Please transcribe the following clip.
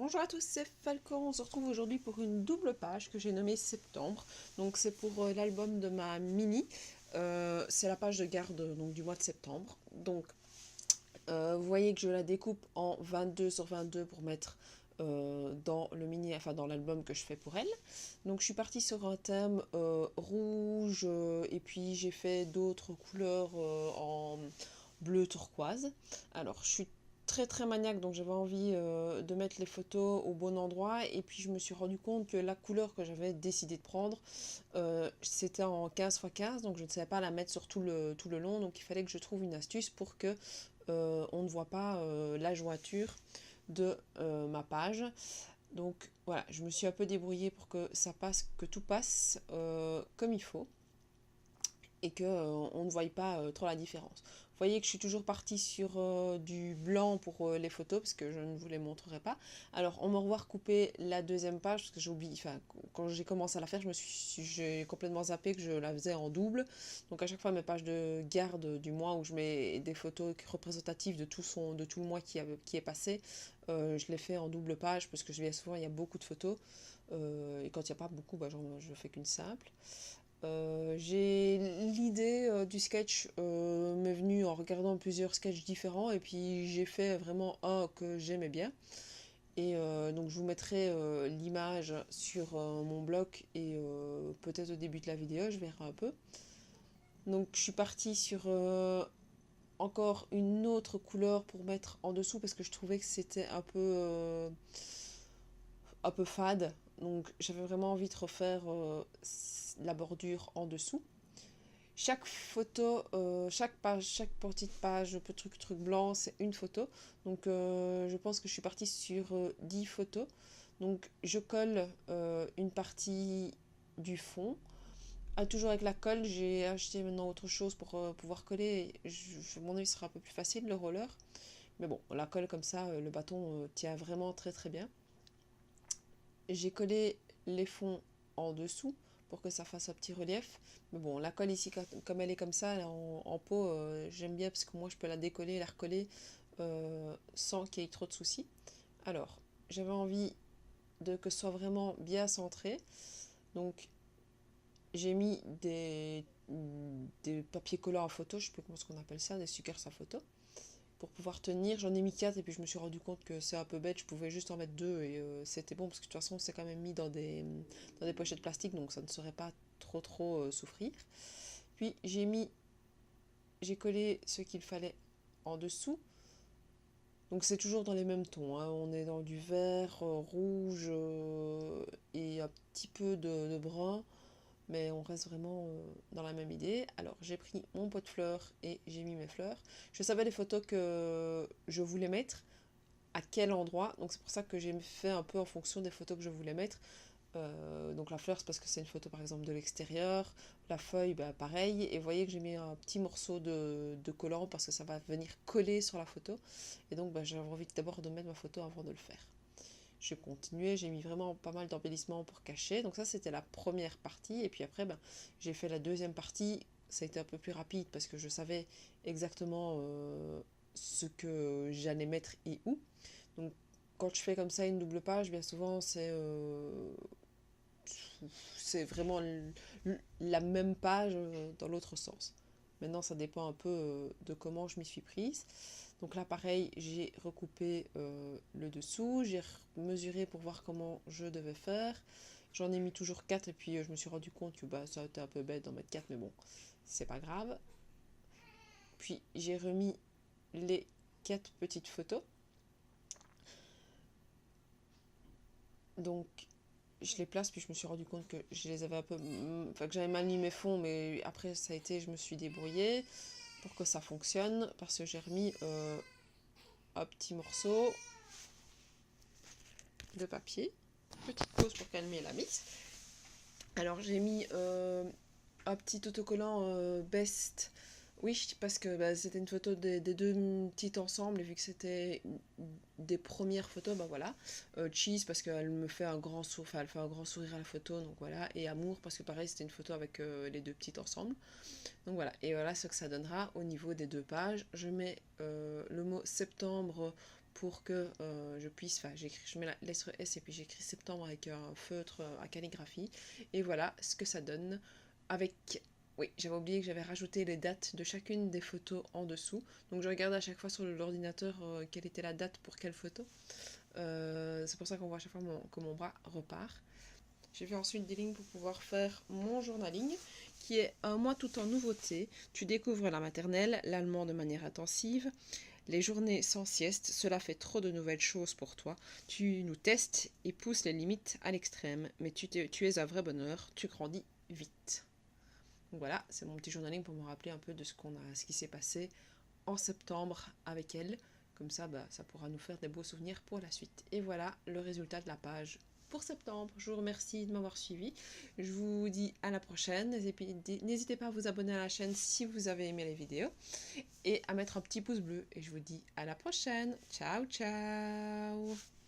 Bonjour à tous, c'est Falcon. On se retrouve aujourd'hui pour une double page que j'ai nommée Septembre. Donc c'est pour l'album de ma mini. C'est la page de garde donc, du mois de septembre. Donc vous voyez que je la découpe en 22 sur 22 pour mettre dans le mini, enfin dans l'album que je fais pour elle. Donc je suis partie sur un thème rouge et puis j'ai fait d'autres couleurs en bleu turquoise. Alors je suis très maniaque, donc j'avais envie de mettre les photos au bon endroit, et puis je me suis rendu compte que la couleur que j'avais décidé de prendre c'était en 15x15, donc je ne savais pas la mettre sur tout le long, donc il fallait que je trouve une astuce pour que on ne voit pas la jointure de ma page. Donc voilà, je me suis un peu débrouillée pour que ça passe, que tout passe comme il faut, et que on ne voie pas trop la différence. Vous voyez que je suis toujours partie sur du blanc pour les photos parce que je ne vous les montrerai pas. Alors on me revoit recouper la deuxième page parce que j'ai oublié, enfin quand j'ai commencé à la faire, j'ai complètement zappé que je la faisais en double. Donc à chaque fois mes pages de garde du mois où je mets des photos représentatives de tout le mois qui est passé, je les fais en double page parce que bien souvent il y a beaucoup de photos. Et quand il n'y a pas beaucoup, je fais qu'une simple. J'ai l'idée du sketch m'est venue en regardant plusieurs sketchs différents, et puis j'ai fait vraiment un que j'aimais bien, et donc je vous mettrai l'image sur mon blog et peut-être au début de la vidéo, je verrai un peu. Donc je suis partie sur encore une autre couleur pour mettre en dessous parce que je trouvais que c'était un peu fade, donc j'avais vraiment envie de refaire la bordure en dessous. Chaque photo, chaque page, chaque petite page, truc blanc, c'est une photo. Donc je pense que je suis partie sur 10 photos. Donc je colle une partie du fond. Ah, toujours avec la colle, j'ai acheté maintenant autre chose pour pouvoir coller. À mon avis, ce sera un peu plus facile, le roller. Mais bon, la colle comme ça, le bâton tient vraiment très bien. J'ai collé les fonds en dessous pour que ça fasse un petit relief. Mais bon, la colle ici, comme elle est comme ça, en pot, j'aime bien parce que moi je peux la décoller et la recoller sans qu'il y ait trop de soucis. Alors, j'avais envie que ce soit vraiment bien centré. Donc, j'ai mis des papiers collants à photo, je sais plus comment on appelle ça, des stickers à photo, pour pouvoir tenir. J'en ai mis 4 et puis je me suis rendu compte que c'est un peu bête, je pouvais juste en mettre 2 et c'était bon parce que de toute façon c'est quand même mis dans des pochettes plastiques, donc ça ne serait pas trop souffrir. Puis j'ai collé ce qu'il fallait en dessous. Donc c'est toujours dans les mêmes tons, hein. On est dans du vert, rouge et un petit peu de brun, mais on reste vraiment dans la même idée. Alors j'ai pris mon pot de fleurs et j'ai mis mes fleurs. Je savais les photos que je voulais mettre, à quel endroit, donc c'est pour ça que j'ai fait un peu en fonction des photos que je voulais mettre. Donc la fleur c'est parce que c'est une photo par exemple de l'extérieur, la feuille bah, pareil, et vous voyez que j'ai mis un petit morceau de collant parce que ça va venir coller sur la photo, et donc bah, j'avais envie d'abord de mettre ma photo avant de le faire. J'ai continué, j'ai mis vraiment pas mal d'embellissements pour cacher. Donc ça, c'était la première partie. Et puis après, ben, j'ai fait la deuxième partie. Ça a été un peu plus rapide parce que je savais exactement ce que j'allais mettre et où. Donc quand je fais comme ça une double page, bien souvent, c'est vraiment la même page dans l'autre sens. Maintenant, ça dépend un peu de comment je m'y suis prise. Donc là, pareil, j'ai recoupé le dessous, j'ai mesuré pour voir comment je devais faire. J'en ai mis toujours 4 et puis je me suis rendu compte que bah, ça a été un peu bête d'en mettre 4, mais bon, c'est pas grave. Puis j'ai remis les 4 petites photos. Donc je les place, puis je me suis rendu compte que je les avais un peu... Enfin, que j'avais mal mis mes fonds, mais après ça a été, je me suis débrouillée pour que ça fonctionne, parce que j'ai remis un petit morceau de papier. Petite pause pour calmer la mise. Alors j'ai mis un petit autocollant Best Wish parce que bah, c'était une photo des deux petits ensemble, et vu que c'était des premières photos, bah voilà. Cheese parce qu'elle me fait un grand sourire, enfin, elle fait un grand sourire à la photo, donc voilà. Et Amour parce que pareil c'était une photo avec les deux petits ensemble. Donc voilà, et voilà ce que ça donnera au niveau des deux pages. Je mets le mot septembre pour que je puisse, enfin je mets la lettre S et puis j'écris septembre avec un feutre à calligraphie. Et voilà ce que ça donne avec... Oui, j'avais oublié que j'avais rajouté les dates de chacune des photos en dessous. Donc je regarde à chaque fois sur l'ordinateur quelle était la date pour quelle photo. C'est pour ça qu'on voit à chaque fois que mon bras repart. J'ai fait ensuite des lignes pour pouvoir faire mon journaling, qui est un mois tout en nouveauté. Tu découvres la maternelle, l'allemand de manière intensive, les journées sans sieste, cela fait trop de nouvelles choses pour toi. Tu nous testes et pousses les limites à l'extrême, mais tu es un vrai bonheur, tu grandis vite. Donc voilà, c'est mon petit journaling pour me rappeler un peu de ce qui s'est passé en septembre avec elle. Comme ça, ça pourra nous faire des beaux souvenirs pour la suite. Et voilà le résultat de la page pour septembre. Je vous remercie de m'avoir suivi. Je vous dis à la prochaine. N'hésitez pas à vous abonner à la chaîne si vous avez aimé les vidéos. Et à mettre un petit pouce bleu. Et je vous dis à la prochaine. Ciao, ciao!